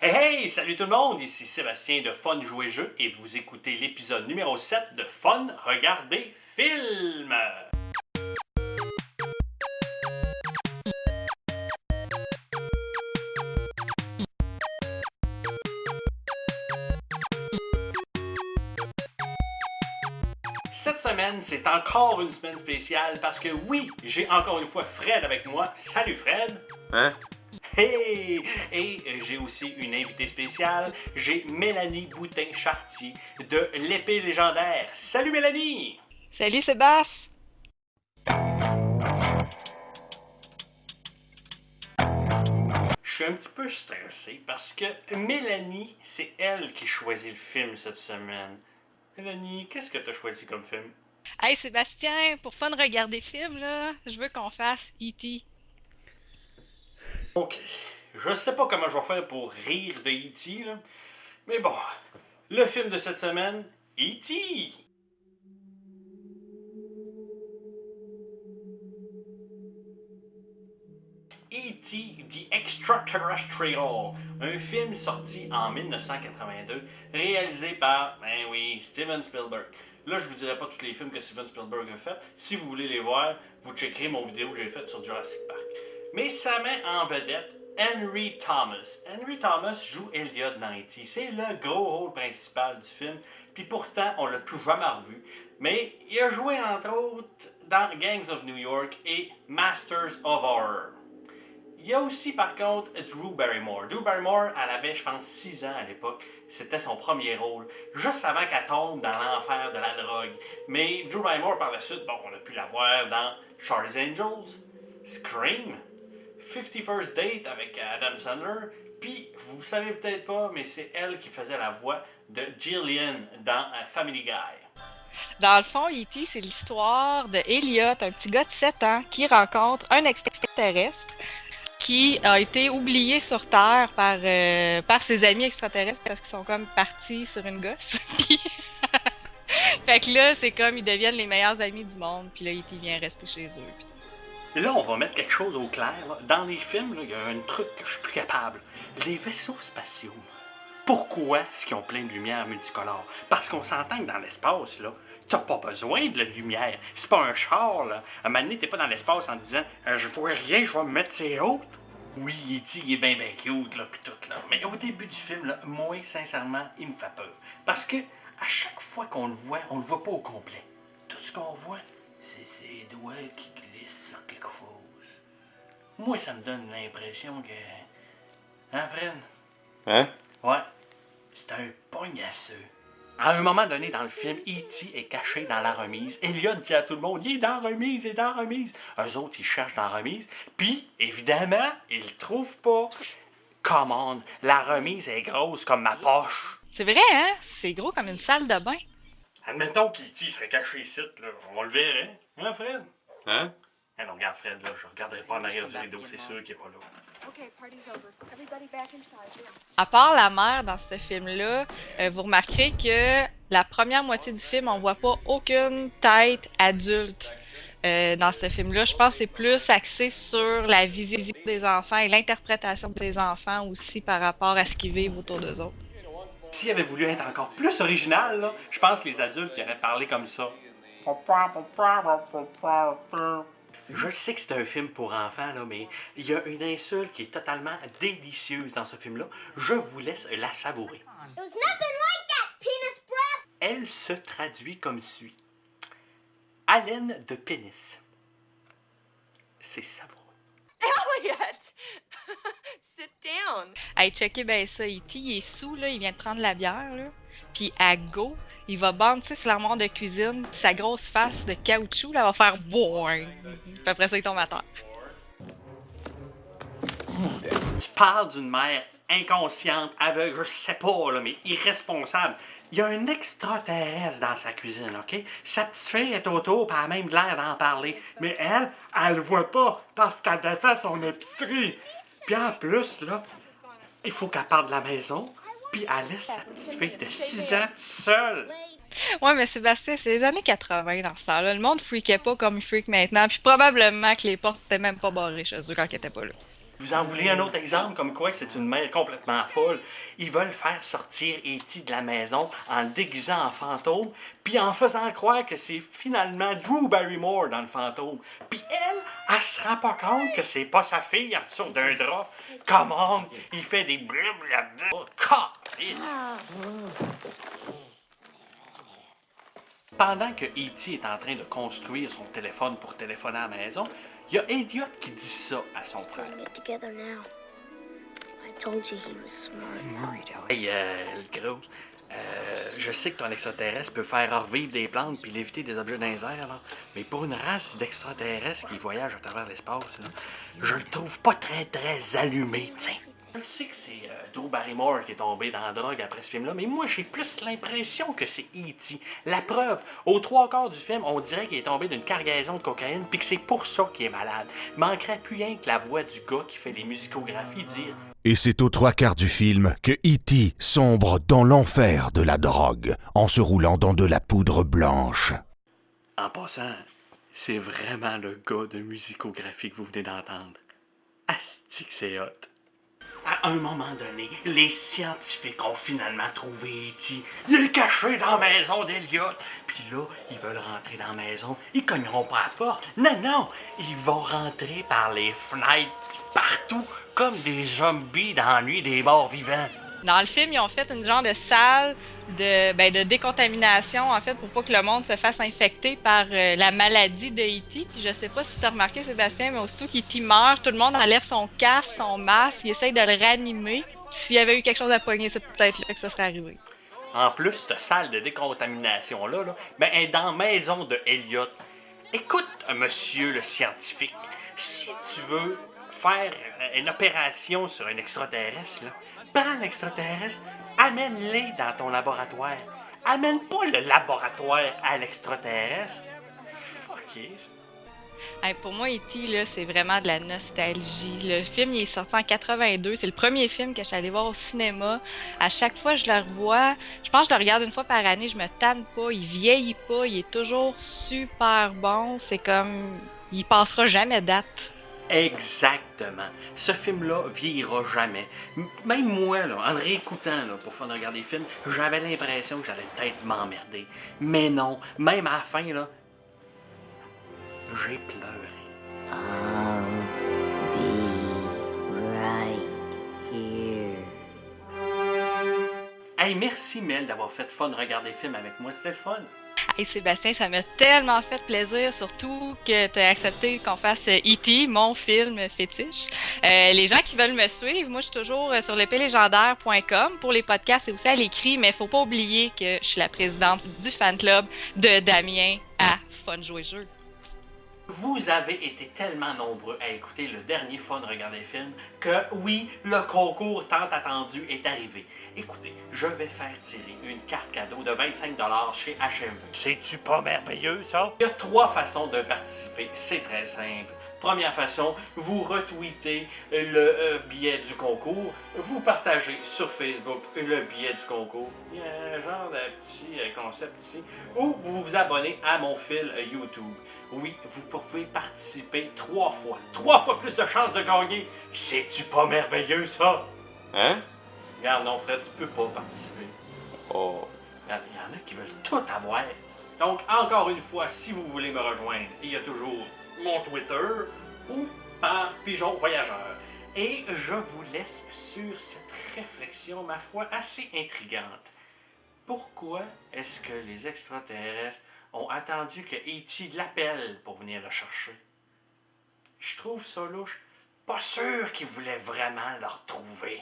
Hey hey, salut tout le monde, ici Sébastien de Fun Jouer Jeu et vous écoutez l'épisode numéro 7 de Fun Regarder Film. Cette semaine, c'est encore une semaine spéciale parce que oui, j'ai encore une fois Fred avec moi. Salut Fred! Hein? Hey! Et j'ai aussi une invitée spéciale. J'ai Mélanie Boutin-Chartier de l'Épée Légendaire. Salut Mélanie! Salut Sébastien! Je suis un petit peu stressé parce que Mélanie, c'est elle qui choisit le film cette semaine. Mélanie, qu'est-ce que tu as choisi comme film? Hey Sébastien, pour fun regarder film, là, je veux qu'on fasse E.T. Ok, je sais pas comment je vais faire pour rire de E.T. là, mais bon, le film de cette semaine, E.T. E.T. The Extraterrestrial, un film sorti en 1982, réalisé par, ben oui, Steven Spielberg. Là, je vous dirai pas tous les films que Steven Spielberg a fait. Si vous voulez les voir, vous checkerez mon vidéo que j'ai faite sur Jurassic Park. Mais ça met en vedette Henry Thomas. Henry Thomas joue Elliot dans E.T. C'est le gros rôle principal du film. Puis pourtant, on l'a plus jamais revu. Mais il a joué entre autres dans Gangs of New York et Masters of Horror. Il y a aussi, par contre, Drew Barrymore. Drew Barrymore, elle avait, je pense, 6 ans à l'époque. C'était son premier rôle, juste avant qu'elle tombe dans l'enfer de la drogue. Mais Drew Barrymore, par la suite, bon, on a pu la voir dans Charlie's Angels, Scream, 51st Date avec Adam Sandler, puis, vous savez peut-être pas, mais c'est elle qui faisait la voix de Jillian dans Family Guy. Dans le fond, E.T., c'est l'histoire de Elliot, un petit gars de 7 ans, qui rencontre un extraterrestre qui a été oublié sur Terre par ses amis extraterrestres parce qu'ils sont comme partis sur une gosse. Puis fait que là, c'est comme ils deviennent les meilleurs amis du monde, puis là, E.T. vient rester chez eux. Puis Et là, on va mettre quelque chose au clair. Là. Dans les films, il y a un truc que je suis plus capable. Les vaisseaux spatiaux. Pourquoi est-ce qu'ils ont plein de lumière multicolore? Parce qu'on s'entend que dans l'espace, là, t'as pas besoin de la lumière. C'est pas un char, là. À un moment donné, t'es pas dans l'espace en te disant je vois rien, je vais me mettre ses hautes. Oui, E.T. il est bien cute, là, pis tout, là. Mais au début du film, là, moi, sincèrement, il me fait peur. Parce que à chaque fois qu'on le voit, on le voit pas au complet. Tout ce qu'on voit, c'est ses doigts qui glissent sur quelque chose. Moi, ça me donne l'impression que... Hein, Fred? Hein? Ouais, c'est un pognasseux. À un moment donné dans le film, E.T. est caché dans la remise. Elliot dit à tout le monde, il est dans la remise, il est dans la remise. Eux autres, ils cherchent dans la remise. Puis, évidemment, ils le trouvent pas. Come on, la remise est grosse comme ma poche. c'est vrai, hein? C'est gros comme une salle de bain. Admettons qu'E.T. serait caché ici, là, on le verrait. Hein, Fred? Hein? Eh non, regarde Fred, là, je regarderai pas en arrière du rideau, c'est sûr qu'il est pas là. Okay, party's over. Everybody back inside now. À part la mère dans ce film-là, vous remarquerez que la première moitié du film, on voit pas aucune tête adulte dans ce film-là. Je pense que c'est plus axé sur la vision des enfants et l'interprétation des enfants aussi par rapport à ce qu'ils vivent autour d'eux autres. S'il avait voulu être encore plus original, là, je pense que les adultes qui auraient parlé comme ça. Je sais que c'est un film pour enfants, là, mais il y a une insulte qui est totalement délicieuse dans ce film-là. Je vous laisse la savourer. It was nothing like that, penis breath! Elle se traduit comme suit. Haleine de pénis. C'est savoureux. Elliot! Sit down. Hey, checkez bien ça, E.T., il est sous, là, il vient de prendre la bière, là. Puis à go, il va banter sur l'armoire de cuisine, puis sa grosse face de caoutchouc, là, va faire boing. Puis après ça, il tombe à terre. Tu parles d'une mère inconsciente, aveugle, je sais pas, là, mais irresponsable. Il y a un extraterrestre dans sa cuisine, OK? Sa petite fille est autour, puis elle a même l'air d'en parler. Mais elle le voit pas, parce qu'elle défait son épicerie. Puis en plus, là, il faut qu'elle parte de la maison, puis elle laisse sa petite fille de 6 ans seule. Ouais, mais Sébastien, c'est les années 80 dans ce temps-là. Le monde freakait pas comme il freak maintenant, puis probablement que les portes étaient même pas barrées chez eux quand ils étaient pas là. Vous en voulez un autre exemple, comme quoi que c'est une mère complètement folle? Ils veulent faire sortir E.T. de la maison en le déguisant en fantôme, puis en faisant croire que c'est finalement Drew Barrymore dans le fantôme. Puis elle se rend pas compte que c'est pas sa fille en dessous d'un drap. Come on, il fait des blablabla. Pendant que E.T. est en train de construire son téléphone pour téléphoner à la maison, il y a Elliot qui dit ça à son frère. Hey, le gros, je sais que ton extraterrestre peut faire revivre des plantes puis léviter des objets dans les airs, là, mais pour une race d'extraterrestres qui voyagent à travers l'espace, là, je le trouve pas très allumé, tiens. Je sais que c'est Drew Barrymore qui est tombé dans la drogue après ce film-là, mais moi, j'ai plus l'impression que c'est E.T. La preuve, aux 3/4 du film, on dirait qu'il est tombé d'une cargaison de cocaïne puis que c'est pour ça qu'il est malade. Manquerait plus rien que la voix du gars qui fait des musicographies dire... Et c'est aux 3/4 du film que E.T. sombre dans l'enfer de la drogue, en se roulant dans de la poudre blanche. En passant, c'est vraiment le gars de musicographie que vous venez d'entendre. Asti que c'est hot. À un moment donné, les scientifiques ont finalement trouvé E.T. Il est caché dans la maison d'Elliot. Puis là, ils veulent rentrer dans la maison. Ils cogneront pas à la porte. Non, ils vont rentrer par les fenêtres, puis partout, comme des zombies dans la nuit des morts vivants. Dans le film, ils ont fait une genre de salle de décontamination, en fait, pour pas que le monde se fasse infecter par la maladie de E.T. Puis je sais pas si tu as remarqué, Sébastien, mais aussitôt qu'E.T. meurt, tout le monde enlève son casque, son masque, il essaye de le réanimer. Puis s'il y avait eu quelque chose à pogner, c'est peut-être là que ça serait arrivé. En plus, cette salle de décontamination-là, elle est dans la maison de Elliot. Écoute, monsieur le scientifique, si tu veux faire une opération sur un extraterrestre, là, prends l'extraterrestre, amène-les dans ton laboratoire. Amène pas le laboratoire à l'extraterrestre. Fuck it. Hey, pour moi, E.T., là, c'est vraiment de la nostalgie. Le film, il est sorti en 82. C'est le premier film que je suis allée voir au cinéma. À chaque fois que je le revois, je pense que je le regarde une fois par année, je me tanne pas, il vieillit pas, il est toujours super bon. C'est comme... il passera jamais date. Exactement. Ce film-là vieillira jamais. Même moi, là, en le réécoutant là, pour faire regarder des films, j'avais l'impression que j'allais peut-être m'emmerder. Mais non, même à la fin, là, j'ai pleuré. I'll be right here. Hey, merci Mel d'avoir fait fun regarder des films avec moi, c'était le fun. Hey Sébastien, ça m'a tellement fait plaisir, surtout que tu as accepté qu'on fasse E.T., mon film fétiche. Les gens qui veulent me suivre, moi je suis toujours sur l'épélégendaire.com pour les podcasts et aussi à l'écrit, mais faut pas oublier que je suis la présidente du fan club de Damien à Fun Jouer Jeu. Vous avez été tellement nombreux à écouter le dernier Fun Regarder Film que oui, le concours tant attendu est arrivé. Écoutez, je vais faire tirer une carte cadeau de 25$ chez HMV. C'est-tu pas merveilleux, ça? Il y a 3 façons de participer. C'est très simple. Première façon, vous retweetez le billet du concours, vous partagez sur Facebook le billet du concours. Il y a un genre de petit concept ici. Ou vous vous abonnez à mon fil YouTube. Oui, vous pouvez participer 3 fois. 3 fois plus de chances de gagner. C'est-tu pas merveilleux, ça? Hein? Regarde, non, Fred, tu peux pas participer. Oh. Regarde, il y en a qui veulent tout avoir. Donc, encore une fois, si vous voulez me rejoindre, il y a toujours mon Twitter ou par Pigeon Voyageur. Et je vous laisse sur cette réflexion, ma foi, assez intrigante. Pourquoi est-ce que les extraterrestres ont attendu que E.T. l'appelle pour venir le chercher? Je trouve ça louche. Pas sûr qu'ils voulaient vraiment le retrouver.